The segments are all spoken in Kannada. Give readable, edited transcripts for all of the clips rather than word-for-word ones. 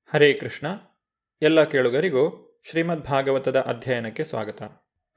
ಹರೇ ಕೃಷ್ಣ. ಎಲ್ಲ ಕೇಳುಗರಿಗೂ ಶ್ರೀಮದ್ ಭಾಗವತದ ಅಧ್ಯಯನಕ್ಕೆ ಸ್ವಾಗತ.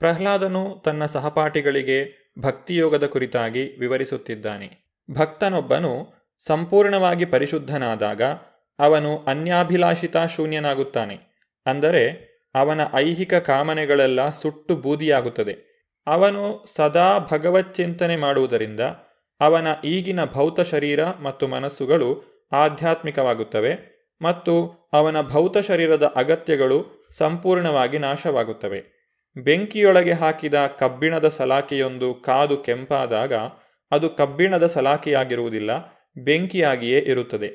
ಪ್ರಹ್ಲಾದನು ತನ್ನ ಸಹಪಾಠಿಗಳಿಗೆ ಭಕ್ತಿಯೋಗದ ಕುರಿತಾಗಿ ವಿವರಿಸುತ್ತಿದ್ದಾನೆ. ಭಕ್ತನೊಬ್ಬನು ಸಂಪೂರ್ಣವಾಗಿ ಪರಿಶುದ್ಧನಾದಾಗ ಅವನು ಅನ್ಯಾಭಿಲಾಷಿತ ಶೂನ್ಯನಾಗುತ್ತಾನೆ. ಅಂದರೆ ಅವನ ಐಹಿಕ ಕಾಮನೆಗಳೆಲ್ಲ ಸುಟ್ಟು ಬೂದಿಯಾಗುತ್ತದೆ. ಅವನು ಸದಾ ಭಗವಚ್ಚಿಂತನೆ ಮಾಡುವುದರಿಂದ ಅವನ ಈಗಿನ ಭೌತ ಶರೀರ ಮತ್ತು ಮನಸ್ಸುಗಳು ಆಧ್ಯಾತ್ಮಿಕವಾಗುತ್ತವೆ ಮತ್ತು ಅವನ ಭೌತ ಶರೀರದ ಅಗತ್ಯಗಳು ಸಂಪೂರ್ಣವಾಗಿ ನಾಶವಾಗುತ್ತವೆ. ಬೆಂಕಿಯೊಳಗೆ ಹಾಕಿದ ಕಬ್ಬಿಣದ ಸಲಾಕೆಯೊಂದು ಕಾದು ಕೆಂಪಾದಾಗ ಅದು ಕಬ್ಬಿಣದ ಸಲಾಕೆಯಾಗಿರುವುದಿಲ್ಲ, ಬೆಂಕಿಯಾಗಿಯೇ ಇರುತ್ತದೆ.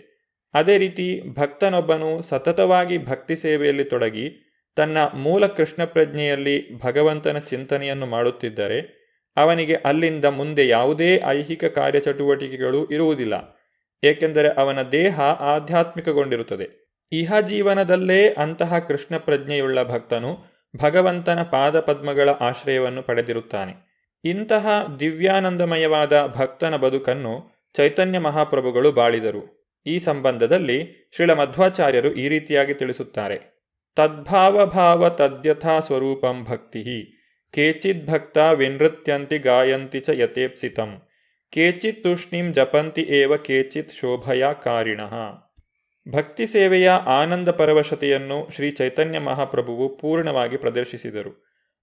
ಅದೇ ರೀತಿ ಭಕ್ತನೊಬ್ಬನು ಸತತವಾಗಿ ಭಕ್ತಿ ಸೇವೆಯಲ್ಲಿ ತೊಡಗಿ ತನ್ನ ಮೂಲ ಕೃಷ್ಣ ಪ್ರಜ್ಞೆಯಲ್ಲಿ ಭಗವಂತನ ಚಿಂತನೆಯನ್ನು ಮಾಡುತ್ತಿದ್ದರೆ ಅವನಿಗೆ ಅಲ್ಲಿಂದ ಮುಂದೆ ಯಾವುದೇ ಐಹಿಕ ಕಾರ್ಯಚಟುವಟಿಕೆಗಳು ಇರುವುದಿಲ್ಲ. ಏಕೆಂದರೆ ಅವನ ದೇಹ ಆಧ್ಯಾತ್ಮಿಕಗೊಂಡಿರುತ್ತದೆ. ಇಹ ಜೀವನದಲ್ಲೇ ಅಂತಹ ಕೃಷ್ಣ ಪ್ರಜ್ಞೆಯುಳ್ಳ ಭಕ್ತನು ಭಗವಂತನ ಪಾದಪದ್ಮಗಳ ಆಶ್ರಯವನ್ನು ಪಡೆದಿರುತ್ತಾನೆ. ಇಂತಹ ದಿವ್ಯಾನಂದಮಯವಾದ ಭಕ್ತನ ಬದುಕನ್ನು ಚೈತನ್ಯ ಮಹಾಪ್ರಭುಗಳು ಬಾಳಿದರು. ಈ ಸಂಬಂಧದಲ್ಲಿ ಶ್ರೀಲ ಮಧ್ವಾಚಾರ್ಯರು ಈ ರೀತಿಯಾಗಿ ತಿಳಿಸುತ್ತಾರೆ. ತದ್ಭಾವಭಾವ ತದ್ಯಥಾ ಸ್ವರೂಪಂ ಭಕ್ತಿ ಕೇಚಿದ್ ಭಕ್ತ ವಿನೃತ್ಯಂತಿ ಗಾಯಂತಿ ಚ ಯಥೇಪ್ಸಿತಂ ಕೇಚಿತ್ ತೂಷ್ಣೀಂ ಜಪಂತಿ ಏವ ಕೇಚಿತ್ ಶೋಭಯಾ ಕಾರಿಣಃ. ಭಕ್ತಿ ಸೇವೆಯ ಆನಂದ ಪರವಶತೆಯನ್ನು ಶ್ರೀ ಚೈತನ್ಯ ಮಹಾಪ್ರಭುವು ಪೂರ್ಣವಾಗಿ ಪ್ರದರ್ಶಿಸಿದರು.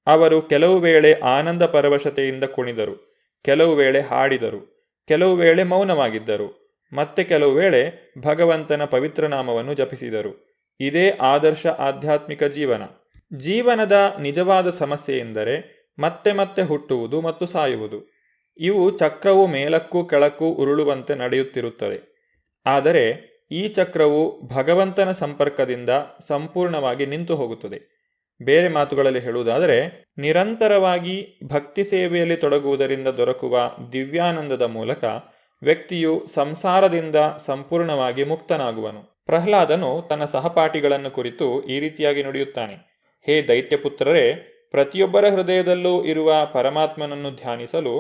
ಅವರು ಕೆಲವು ವೇಳೆ ಆನಂದ ಪರವಶತೆಯಿಂದ ಕುಣಿದರು, ಕೆಲವು ವೇಳೆ ಹಾಡಿದರು, ಕೆಲವು ವೇಳೆ ಮೌನವಾಗಿದ್ದರು, ಮತ್ತೆ ಕೆಲವು ವೇಳೆ ಭಗವಂತನ ಪವಿತ್ರ ನಾಮವನ್ನು ಜಪಿಸಿದರು. ಇದೇ ಆದರ್ಶ ಆಧ್ಯಾತ್ಮಿಕ ಜೀವನ. ಜೀವನದ ನಿಜವಾದ ಸಮಸ್ಯೆ ಎಂದರೆ ಮತ್ತೆ ಮತ್ತೆ ಹುಟ್ಟುವುದು ಮತ್ತು ಸಾಯುವುದು. ಇವು ಚಕ್ರವು ಮೇಲಕ್ಕೂ ಕೆಳಕ್ಕೂ ಉರುಳುವಂತೆ ನಡೆಯುತ್ತಿರುತ್ತದೆ. ಆದರೆ ಈ ಚಕ್ರವು ಭಗವಂತನ ಸಂಪರ್ಕದಿಂದ ಸಂಪೂರ್ಣವಾಗಿ ನಿಂತು ಹೋಗುತ್ತದೆ. ಬೇರೆ ಮಾತುಗಳಲ್ಲಿ ಹೇಳುವುದಾದರೆ, ನಿರಂತರವಾಗಿ ಭಕ್ತಿ ಸೇವೆಯಲ್ಲಿ ತೊಡಗುವುದರಿಂದ ದೊರಕುವ ದಿವ್ಯಾನಂದದ ಮೂಲಕ ವ್ಯಕ್ತಿಯು ಸಂಸಾರದಿಂದ ಸಂಪೂರ್ಣವಾಗಿ ಮುಕ್ತನಾಗುವನು. ಪ್ರಹ್ಲಾದನು ತನ್ನ ಸಹಪಾಠಿಗಳನ್ನು ಕುರಿತು ಈ ರೀತಿಯಾಗಿ ನುಡಿಯುತ್ತಾನೆ. ಹೇ ದೈತ್ಯಪುತ್ರರೇ, ಪ್ರತಿಯೊಬ್ಬರ ಹೃದಯದಲ್ಲೂ ಇರುವ ಪರಮಾತ್ಮನನ್ನು ಧ್ಯಾನಿಸಲು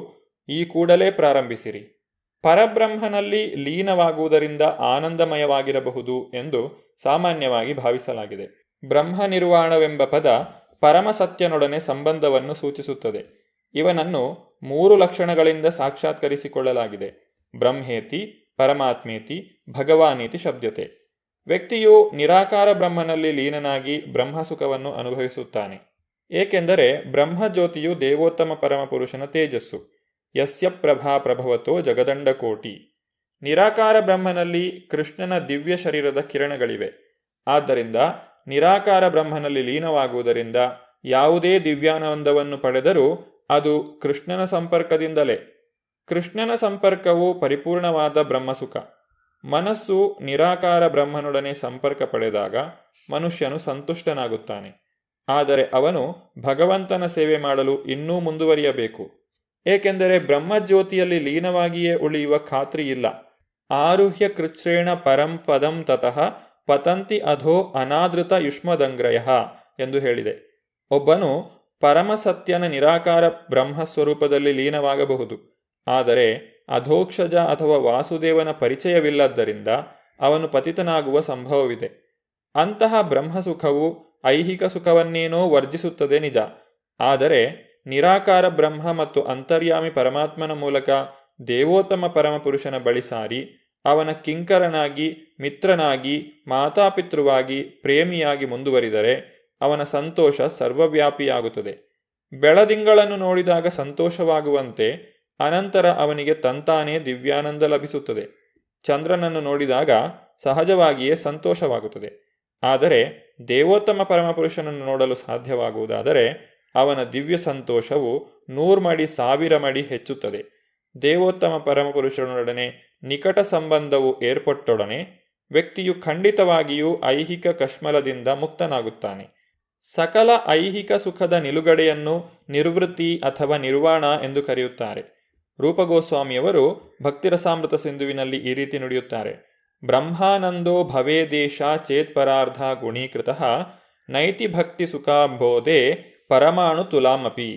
ಈ ಕೂಡಲೇ ಪ್ರಾರಂಭಿಸಿರಿ. ಪರಬ್ರಹ್ಮನಲ್ಲಿ ಲೀನವಾಗುವುದರಿಂದ ಆನಂದಮಯವಾಗಿರಬಹುದು ಎಂದು ಸಾಮಾನ್ಯವಾಗಿ ಭಾವಿಸಲಾಗಿದೆ. ಬ್ರಹ್ಮ ನಿರ್ವಾಣವೆಂಬ ಪದ ಪರಮಸತ್ಯನೊಡನೆ ಸಂಬಂಧವನ್ನು ಸೂಚಿಸುತ್ತದೆ. ಇವನನ್ನು 3 ಲಕ್ಷಣಗಳಿಂದ ಸಾಕ್ಷಾತ್ಕರಿಸಿಕೊಳ್ಳಲಾಗಿದೆ: ಬ್ರಹ್ಮೇತಿ, ಪರಮಾತ್ಮೇತಿ, ಭಗವಾನೇತಿ ಶಬ್ದತೆ. ವ್ಯಕ್ತಿಯು ನಿರಾಕಾರ ಬ್ರಹ್ಮನಲ್ಲಿ ಲೀನನಾಗಿ ಬ್ರಹ್ಮಸುಖವನ್ನು ಅನುಭವಿಸುತ್ತಾನೆ. ಏಕೆಂದರೆ ಬ್ರಹ್ಮಜ್ಯೋತಿಯು ದೇವೋತ್ತಮ ಪರಮಪುರುಷನ ತೇಜಸ್ಸು. ಯಸ್ಯ ಪ್ರಭಾ ಪ್ರಭವತೋ ಜಗದಂಡಕೋಟಿ. ನಿರಾಕಾರ ಬ್ರಹ್ಮನಲ್ಲಿ ಕೃಷ್ಣನ ದಿವ್ಯ ಶರೀರದ ಕಿರಣಗಳಿವೆ. ಆದ್ದರಿಂದ ನಿರಾಕಾರ ಬ್ರಹ್ಮನಲ್ಲಿ ಲೀನವಾಗುವುದರಿಂದ ಯಾವುದೇ ದಿವ್ಯಾನಂದವನ್ನು ಪಡೆದರೂ ಅದು ಕೃಷ್ಣನ ಸಂಪರ್ಕದಿಂದಲೇ. ಕೃಷ್ಣನ ಸಂಪರ್ಕವು ಪರಿಪೂರ್ಣವಾದ ಬ್ರಹ್ಮಸುಖ. ಮನಸ್ಸು ನಿರಾಕಾರ ಬ್ರಹ್ಮನೊಡನೆ ಸಂಪರ್ಕ ಪಡೆದಾಗ ಮನುಷ್ಯನು ಸಂತುಷ್ಟನಾಗುತ್ತಾನೆ. ಆದರೆ ಅವನು ಭಗವಂತನ ಸೇವೆ ಮಾಡಲು ಇನ್ನೂ ಮುಂದುವರಿಯಬೇಕು. ಏಕೆಂದರೆ ಬ್ರಹ್ಮಜ್ಯೋತಿಯಲ್ಲಿ ಲೀನವಾಗಿಯೇ ಉಳಿಯುವ ಖಾತ್ರಿ ಇಲ್ಲ. ಆರುಹ್ಯ ಕೃಚ್ಛ್ರೇಣ ಪರಂ ಪದಂ ತತಃ ಪತಂತಿ ಅಧೋ ಅನಾದೃತ ಯುಷ್ಮದಂಗ್ರಯ ಎಂದು ಹೇಳಿದೆ. ಒಬ್ಬನು ಪರಮಸತ್ಯನ ನಿರಾಕಾರ ಬ್ರಹ್ಮಸ್ವರೂಪದಲ್ಲಿ ಲೀನವಾಗಬಹುದು. ಆದರೆ ಅಧೋಕ್ಷಜ ಅಥವಾ ವಾಸುದೇವನ ಪರಿಚಯವಿಲ್ಲದ್ದರಿಂದ ಅವನು ಪತಿತನಾಗುವ ಸಂಭವವಿದೆ. ಅಂತಹ ಬ್ರಹ್ಮಸುಖವು ಐಹಿಕ ಸುಖವನ್ನೇನೋ ವರ್ಜಿಸುತ್ತದೆ ನಿಜ. ಆದರೆ ನಿರಾಕಾರ ಬ್ರಹ್ಮ ಮತ್ತು ಅಂತರ್ಯಾಮಿ ಪರಮಾತ್ಮನ ಮೂಲಕ ದೇವೋತ್ತಮ ಪರಮಪುರುಷನ ಬಳಿ ಸಾರಿ ಅವನ ಕಿಂಕರನಾಗಿ, ಮಿತ್ರನಾಗಿ, ಮಾತಾಪಿತೃವಾಗಿ, ಪ್ರೇಮಿಯಾಗಿ ಮುಂದುವರಿದರೆ ಅವನ ಸಂತೋಷ ಸರ್ವವ್ಯಾಪಿಯಾಗುತ್ತದೆ. ಬೆಳದಿಂಗಳನ್ನು ನೋಡಿದಾಗ ಸಂತೋಷವಾಗುವಂತೆ ಅನಂತರ ಅವನಿಗೆ ತಂತಾನೇ ದಿವ್ಯಾನಂದ ಲಭಿಸುತ್ತದೆ. ಚಂದ್ರನನ್ನು ನೋಡಿದಾಗ ಸಹಜವಾಗಿಯೇ ಸಂತೋಷವಾಗುತ್ತದೆ. ಆದರೆ ದೇವೋತ್ತಮ ಪರಮಪುರುಷನನ್ನು ನೋಡಲು ಸಾಧ್ಯವಾಗುವುದಾದರೆ ಅವನ ದಿವ್ಯ ಸಂತೋಷವು 100 ಮಡಿ 1000 ಮಡಿ ಹೆಚ್ಚುತ್ತದೆ. ದೇವೋತ್ತಮ ಪರಮಪುರುಷನೊಡನೆ ನಿಕಟ ಸಂಬಂಧವು ಏರ್ಪಟ್ಟೊಡನೆ ವ್ಯಕ್ತಿಯು ಖಂಡಿತವಾಗಿಯೂ ಐಹಿಕ ಕಶ್ಮಲದಿಂದ ಮುಕ್ತನಾಗುತ್ತಾನೆ. ಸಕಲ ಐಹಿಕ ಸುಖದ ನಿಲುಗಡೆಯನ್ನು ನಿರ್ವೃತ್ತಿ ಅಥವಾ ನಿರ್ವಾಣ ಎಂದು ಕರೆಯುತ್ತಾರೆ. ರೂಪಗೋಸ್ವಾಮಿಯವರು ಭಕ್ತಿರಸಾಮೃತ ಸಿಂಧುವಿನಲ್ಲಿ ಈ ರೀತಿ ನುಡಿಯುತ್ತಾರೆ. ಬ್ರಹ್ಮಾನಂದೋ ಭವೇದೇಶ ಚೇತ್ಪರಾರ್ಧ ಗುಣೀಕೃತಃ ನೈತಿ ಭಕ್ತಿ ಸುಖಾಂಬೋಧೆ ಪರಮಾಣು ತುಲಾಮಪಿ.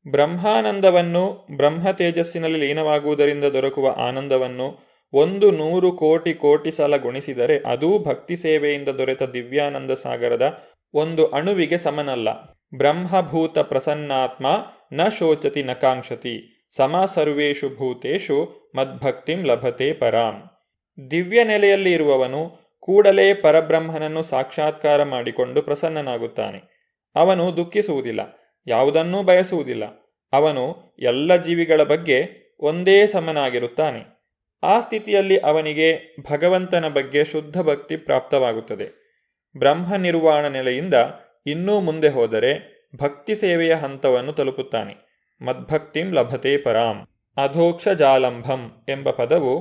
ಬ್ರಹ್ಮಾನಂದವನ್ನು, ಬ್ರಹ್ಮ ತೇಜಸ್ಸಿನಲ್ಲಿ ಲೀನವಾಗುವುದರಿಂದ ದೊರಕುವ ಆನಂದವನ್ನು 100 ಕೋಟಿ ಕೋಟಿ ಸಲ ಗುಣಿಸಿದರೆ ಅದೂ ಭಕ್ತಿ ಸೇವೆಯಿಂದ ದೊರೆತ ದಿವ್ಯಾನಂದ ಸಾಗರದ ಒಂದು ಅಣುವಿಗೆ ಸಮನಲ್ಲ. ಬ್ರಹ್ಮಭೂತ ಪ್ರಸನ್ನಾತ್ಮ ನ ಶೋಚತಿ ನ ಕಾಂಕ್ಷತಿ ಸಮ ಸರ್ವೇಷು ಭೂತೇಷು ಮದ್ಭಕ್ತಿಂ ಲಭತೆ ಪರಾಂ. ದಿವ್ಯ ನೆಲೆಯಲ್ಲಿ ಇರುವವನು ಕೂಡಲೇ ಪರಬ್ರಹ್ಮನನ್ನು ಸಾಕ್ಷಾತ್ಕಾರ ಮಾಡಿಕೊಂಡು ಪ್ರಸನ್ನನಾಗುತ್ತಾನೆ. ಅವನು ದುಃಖಿಸುವುದಿಲ್ಲ, ಯಾವುದನ್ನೂ ಬಯಸುವುದಿಲ್ಲ. ಅವನು ಎಲ್ಲ ಜೀವಿಗಳ ಬಗ್ಗೆ ಒಂದೇ ಸಮನಾಗಿರುತ್ತಾನೆ. ಆ ಸ್ಥಿತಿಯಲ್ಲಿ ಅವನಿಗೆ ಭಗವಂತನ ಬಗ್ಗೆ ಶುದ್ಧ ಭಕ್ತಿ ಪ್ರಾಪ್ತವಾಗುತ್ತದೆ. ಬ್ರಹ್ಮ ನಿರ್ವಾಣ ನೆಲೆಯಿಂದ ಇನ್ನೂ ಮುಂದೆ ಹೋದರೆ ಭಕ್ತಿ ಸೇವೆಯ ಹಂತವನ್ನು ತಲುಪುತ್ತಾನೆ. ಮದ್ಭಕ್ತಿಂ ಲಭತೆ ಪರಾಂ. ಅಧೋಕ್ಷ ಜಾಲಂಭಂ ಎಂಬ ಪದವು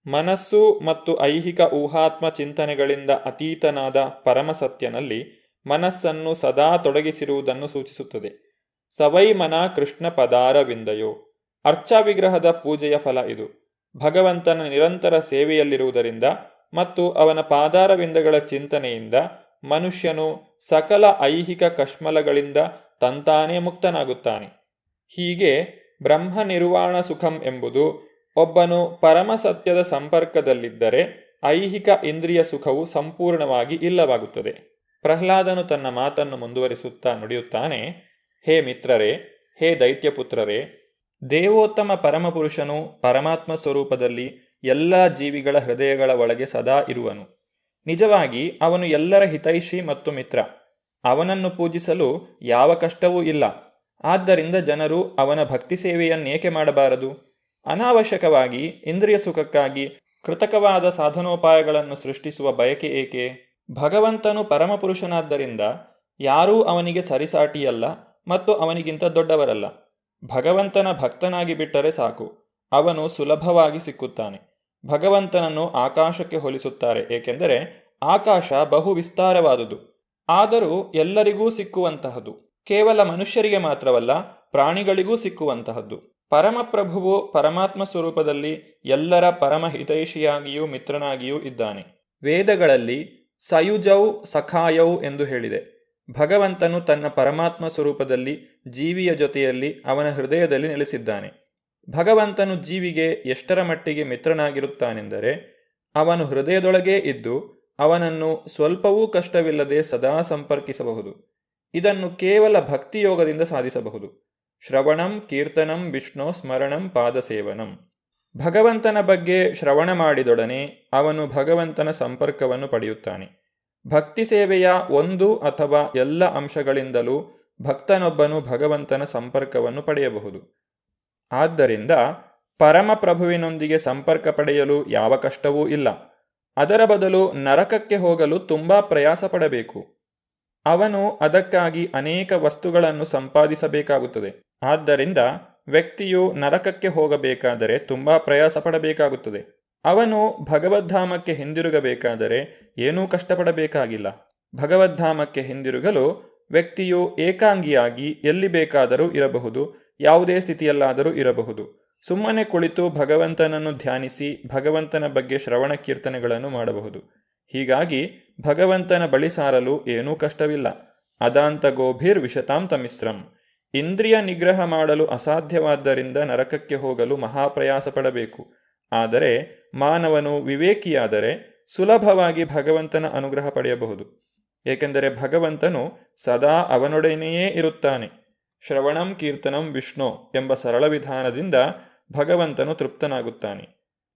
ಮನಸ್ಸು ಮತ್ತು ಐಹಿಕ ಊಹಾತ್ಮ ಚಿಂತನೆಗಳಿಂದ ಅತೀತನಾದ ಪರಮಸತ್ಯನಲ್ಲಿ ಮನಸ್ಸನ್ನು ಸದಾ ತೊಡಗಿಸಿರುವುದನ್ನು ಸೂಚಿಸುತ್ತದೆ. ಸವೈ ಮನ ಕೃಷ್ಣ ಪದಾರವಿಂದಯೋ. ಅರ್ಚಾ ವಿಗ್ರಹದ ಪೂಜೆಯ ಫಲ ಇದು. ಭಗವಂತನ ನಿರಂತರ ಸೇವೆಯಲ್ಲಿರುವುದರಿಂದ ಮತ್ತು ಅವನ ಪಾದಾರವಿಂದಗಳ ಚಿಂತನೆಯಿಂದ ಮನುಷ್ಯನು ಸಕಲ ಐಹಿಕ ಕಶ್ಮಲಗಳಿಂದ ತಂತಾನೇ ಮುಕ್ತನಾಗುತ್ತಾನೆ. ಹೀಗೆ ಬ್ರಹ್ಮ ನಿರ್ವಾಣ ಸುಖಂ ಎಂಬುದು ಒಬ್ಬನು ಪರಮಸತ್ಯದ ಸಂಪರ್ಕದಲ್ಲಿದ್ದರೆ ಐಹಿಕ ಇಂದ್ರಿಯ ಸುಖವು ಸಂಪೂರ್ಣವಾಗಿ ಇಲ್ಲವಾಗುತ್ತದೆ. ಪ್ರಹ್ಲಾದನು ತನ್ನ ಮಾತನ್ನು ಮುಂದುವರಿಸುತ್ತಾ ನುಡಿಯುತ್ತಾನೆ, ಹೇ ಮಿತ್ರರೇ, ಹೇ ದೈತ್ಯಪುತ್ರರೇ, ದೇವೋತ್ತಮ ಪರಮಪುರುಷನು ಪರಮಾತ್ಮ ಸ್ವರೂಪದಲ್ಲಿ ಎಲ್ಲ ಜೀವಿಗಳ ಹೃದಯಗಳ ಒಳಗೆ ಸದಾ ಇರುವನು. ನಿಜವಾಗಿ ಅವನು ಎಲ್ಲರ ಹಿತೈಷಿ ಮತ್ತು ಮಿತ್ರ. ಅವನನ್ನು ಪೂಜಿಸಲು ಯಾವ ಕಷ್ಟವೂ ಇಲ್ಲ. ಆದ್ದರಿಂದ ಜನರು ಅವನ ಭಕ್ತಿ ಸೇವೆಯನ್ನೇಕೆ ಮಾಡಬಾರದು? ಅನಾವಶ್ಯಕವಾಗಿ ಇಂದ್ರಿಯ ಸುಖಕ್ಕಾಗಿ ಕೃತಕವಾದ ಸಾಧನೋಪಾಯಗಳನ್ನು ಸೃಷ್ಟಿಸುವ ಬಯಕೆ ಏಕೆ? ಭಗವಂತನು ಪರಮಪುರುಷನಾದ್ದರಿಂದ ಯಾರೂ ಅವನಿಗೆ ಸರಿಸಾಟಿಯಲ್ಲ ಮತ್ತು ಅವನಿಗಿಂತ ದೊಡ್ಡವರಲ್ಲ. ಭಗವಂತನ ಭಕ್ತನಾಗಿ ಬಿಟ್ಟರೆ ಸಾಕು, ಅವನು ಸುಲಭವಾಗಿ ಸಿಕ್ಕುತ್ತಾನೆ. ಭಗವಂತನನ್ನು ಆಕಾಶಕ್ಕೆ ಹೋಲಿಸುತ್ತಾರೆ, ಏಕೆಂದರೆ ಆಕಾಶ ಬಹು ವಿಸ್ತಾರವಾದುದು, ಆದರೂ ಎಲ್ಲರಿಗೂ ಸಿಕ್ಕುವಂತಹದ್ದು. ಕೇವಲ ಮನುಷ್ಯರಿಗೆ ಮಾತ್ರವಲ್ಲ, ಪ್ರಾಣಿಗಳಿಗೂ ಸಿಕ್ಕುವಂತಹದ್ದು. ಪರಮಪ್ರಭುವು ಪರಮಾತ್ಮ ಸ್ವರೂಪದಲ್ಲಿ ಎಲ್ಲರ ಪರಮಹಿತೈಷಿಯಾಗಿಯೂ ಮಿತ್ರನಾಗಿಯೂ ಇದ್ದಾನೆ. ವೇದಗಳಲ್ಲಿ ಸಯುಜೌ ಸಖಾಯೌ ಎಂದು ಹೇಳಿದೆ. ಭಗವಂತನು ತನ್ನ ಪರಮಾತ್ಮ ಸ್ವರೂಪದಲ್ಲಿ ಜೀವಿಯ ಜೊತೆಯಲ್ಲಿ ಅವನ ಹೃದಯದಲ್ಲಿ ನೆಲೆಸಿದ್ದಾನೆ. ಭಗವಂತನು ಜೀವಿಗೆ ಎಷ್ಟರ ಮಟ್ಟಿಗೆ ಮಿತ್ರನಾಗಿರುತ್ತಾನೆಂದರೆ ಅವನು ಹೃದಯದೊಳಗೇ ಇದ್ದು ಅವನನ್ನು ಸ್ವಲ್ಪವೂ ಕಷ್ಟವಿಲ್ಲದೆ ಸದಾ ಸಂಪರ್ಕಿಸಬಹುದು. ಇದನ್ನು ಕೇವಲ ಭಕ್ತಿಯೋಗದಿಂದ ಸಾಧಿಸಬಹುದು. ಶ್ರವಣಂ ಕೀರ್ತನಂ ವಿಷ್ಣು ಸ್ಮರಣಂ ಪಾದಸೇವನಂ. ಭಗವಂತನ ಬಗ್ಗೆ ಶ್ರವಣ ಮಾಡಿದೊಡನೆ ಅವನು ಭಗವಂತನ ಸಂಪರ್ಕವನ್ನು ಪಡೆಯುತ್ತಾನೆ. ಭಕ್ತಿ ಸೇವೆಯ ಒಂದು ಅಥವಾ ಎಲ್ಲ ಅಂಶಗಳಿಂದಲೂ ಭಕ್ತನೊಬ್ಬನು ಭಗವಂತನ ಸಂಪರ್ಕವನ್ನು ಪಡೆಯಬಹುದು. ಆದ್ದರಿಂದ ಪರಮಪ್ರಭುವಿನೊಂದಿಗೆ ಸಂಪರ್ಕ ಪಡೆಯಲು ಯಾವ ಕಷ್ಟವೂ ಇಲ್ಲ. ಅದರ ಬದಲು ನರಕಕ್ಕೆ ಹೋಗಲು ತುಂಬಾ ಪ್ರಯಾಸ ಪಡಬೇಕು. ಅವನು ಅದಕ್ಕಾಗಿ ಅನೇಕ ವಸ್ತುಗಳನ್ನು ಸಂಪಾದಿಸಬೇಕಾಗುತ್ತದೆ. ಆದ್ದರಿಂದ ವ್ಯಕ್ತಿಯು ನರಕಕ್ಕೆ ಹೋಗಬೇಕಾದರೆ ತುಂಬಾ ಪ್ರಯಾಸ ಪಡಬೇಕಾಗುತ್ತದೆ. ಅವನು ಭಗವದ್ಧಾಮಕ್ಕೆ ಹಿಂದಿರುಗಬೇಕಾದರೆ ಏನೂ ಕಷ್ಟಪಡಬೇಕಾಗಿಲ್ಲ. ಭಗವದ್ಧಾಮಕ್ಕೆ ಹಿಂದಿರುಗಲು ವ್ಯಕ್ತಿಯು ಏಕಾಂಗಿಯಾಗಿ ಎಲ್ಲಿ ಬೇಕಾದರೂ ಇರಬಹುದು, ಯಾವುದೇ ಸ್ಥಿತಿಯಲ್ಲಾದರೂ ಇರಬಹುದು. ಸುಮ್ಮನೆ ಕುಳಿತು ಭಗವಂತನನ್ನು ಧ್ಯಾನಿಸಿ ಭಗವಂತನ ಬಗ್ಗೆ ಶ್ರವಣ ಕೀರ್ತನೆಗಳನ್ನು ಮಾಡಬಹುದು. ಹೀಗಾಗಿ ಭಗವಂತನ ಬಳಿ ಸಾರಲು ಏನೂ ಕಷ್ಟವಿಲ್ಲ. ಅದಾಂತ ಗೋಭಿರ್ ವಿಶತಾಂತ ಮಿಶ್ರಂ. ಇಂದ್ರಿಯ ನಿಗ್ರಹ ಮಾಡಲು ಅಸಾಧ್ಯವಾದ್ದರಿಂದ ನರಕಕ್ಕೆ ಹೋಗಲು ಮಹಾಪ್ರಯಾಸ ಪಡಬೇಕು. ಆದರೆ ಮಾನವನು ವಿವೇಕಿಯಾದರೆ ಸುಲಭವಾಗಿ ಭಗವಂತನ ಅನುಗ್ರಹ ಪಡೆಯಬಹುದು. ಏಕೆಂದರೆ ಭಗವಂತನು ಸದಾ ಅವನೊಡನೆಯೇ ಇರುತ್ತಾನೆ. ಶ್ರವಣಂ ಕೀರ್ತನಂ ವಿಷ್ಣು ಎಂಬ ಸರಳ ವಿಧಾನದಿಂದ ಭಗವಂತನು ತೃಪ್ತನಾಗುತ್ತಾನೆ.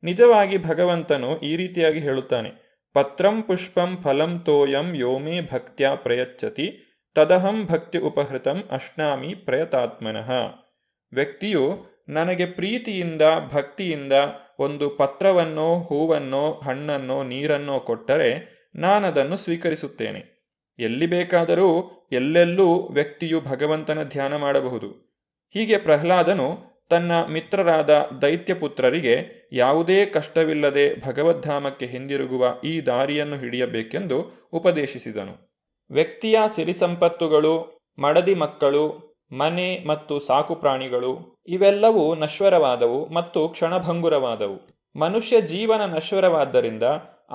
ನಿಜವಾಗಿ ಭಗವಂತನು ಈ ರೀತಿಯಾಗಿ ಹೇಳುತ್ತಾನೆ, ಪತ್ರಂ ಪುಷ್ಪಂ ಫಲಂ ತೋಯಂ ಯೋಮೇ ಭಕ್ತ್ಯಾ ಪ್ರಯಚ್ಛತಿ ತದಹಂ ಭಕ್ತಿ ಉಪಹೃತಂ ಅಶ್ನಾಮಿ ಪ್ರಯತಾತ್ಮನಃ. ವ್ಯಕ್ತಿಯು ನನಗೆ ಪ್ರೀತಿಯಿಂದ ಭಕ್ತಿಯಿಂದ ಒಂದು ಪತ್ರವನ್ನೋ ಹೂವನ್ನೋ ಹಣ್ಣನ್ನೋ ನೀರನ್ನೋ ಕೊಟ್ಟರೆ ನಾನದನ್ನು ಸ್ವೀಕರಿಸುತ್ತೇನೆ. ಎಲ್ಲಿ ಬೇಕಾದರೂ ಎಲ್ಲೆಲ್ಲೂ ವ್ಯಕ್ತಿಯು ಭಗವಂತನ ಧ್ಯಾನ ಮಾಡಬಹುದು. ಹೀಗೆ ಪ್ರಹ್ಲಾದನು ತನ್ನ ಮಿತ್ರರಾದ ದೈತ್ಯಪುತ್ರರಿಗೆ ಯಾವುದೇ ಕಷ್ಟವಿಲ್ಲದೆ ಭಗವದ್ಧಾಮಕ್ಕೆ ಹಿಂದಿರುಗುವ ಈ ದಾರಿಯನ್ನು ಹಿಡಿಯಬೇಕೆಂದು ಉಪದೇಶಿಸಿದನು. ವ್ಯಕ್ತಿಯ ಸಿರಿಸಂಪತ್ತುಗಳು, ಮಡದಿ ಮಕ್ಕಳು, ಮನೆ ಮತ್ತು ಸಾಕು ಪ್ರಾಣಿಗಳು ಇವೆಲ್ಲವೂ ನಶ್ವರವಾದವು ಮತ್ತು ಕ್ಷಣಭಂಗುರವಾದವು. ಮನುಷ್ಯ ಜೀವನ ನಶ್ವರವಾದ್ದರಿಂದ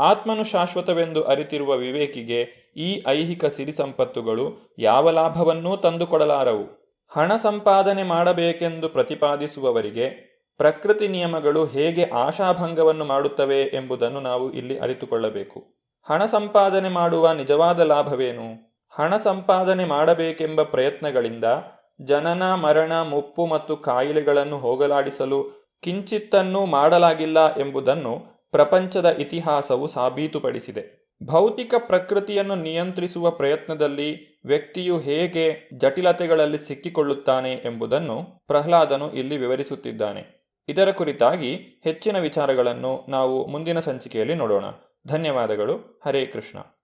ಆತ್ಮನು ಶಾಶ್ವತವೆಂದು ಅರಿತಿರುವ ವಿವೇಕಿಗೆ ಈ ಐಹಿಕ ಸಿರಿಸಂಪತ್ತುಗಳು ಯಾವ ಲಾಭವನ್ನೂ ತಂದುಕೊಡಲಾರವು. ಹಣ ಸಂಪಾದನೆ ಮಾಡಬೇಕೆಂದು ಪ್ರತಿಪಾದಿಸುವವರಿಗೆ ಪ್ರಕೃತಿ ನಿಯಮಗಳು ಹೇಗೆ ಆಶಾಭಂಗವನ್ನು ಮಾಡುತ್ತವೆ ಎಂಬುದನ್ನು ನಾವು ಇಲ್ಲಿ ಅರಿತುಕೊಳ್ಳಬೇಕು. ಹಣ ಸಂಪಾದನೆ ಮಾಡುವ ನಿಜವಾದ ಲಾಭವೇನು? ಹಣ ಸಂಪಾದನೆ ಮಾಡಬೇಕೆಂಬ ಪ್ರಯತ್ನಗಳಿಂದ ಜನನ, ಮರಣ, ಮುಪ್ಪು ಮತ್ತು ಕಾಯಿಲೆಗಳನ್ನು ಹೋಗಲಾಡಿಸಲು ಕಿಂಚಿತ್ತನ್ನೂ ಮಾಡಲಾಗಿಲ್ಲ ಎಂಬುದನ್ನು ಪ್ರಪಂಚದ ಇತಿಹಾಸವು ಸಾಬೀತುಪಡಿಸಿದೆ. ಭೌತಿಕ ಪ್ರಕೃತಿಯನ್ನು ನಿಯಂತ್ರಿಸುವ ಪ್ರಯತ್ನದಲ್ಲಿ ವ್ಯಕ್ತಿಯು ಹೇಗೆ ಜಟಿಲತೆಗಳಲ್ಲಿ ಸಿಕ್ಕಿಕೊಳ್ಳುತ್ತಾನೆ ಎಂಬುದನ್ನು ಪ್ರಹ್ಲಾದನು ಇಲ್ಲಿ ವಿವರಿಸುತ್ತಿದ್ದಾನೆ. ಇದರ ಕುರಿತಾಗಿ ಹೆಚ್ಚಿನ ವಿಚಾರಗಳನ್ನು ನಾವು ಮುಂದಿನ ಸಂಚಿಕೆಯಲ್ಲಿ ನೋಡೋಣ. ಧನ್ಯವಾದಗಳು. ಹರೇ ಕೃಷ್ಣ.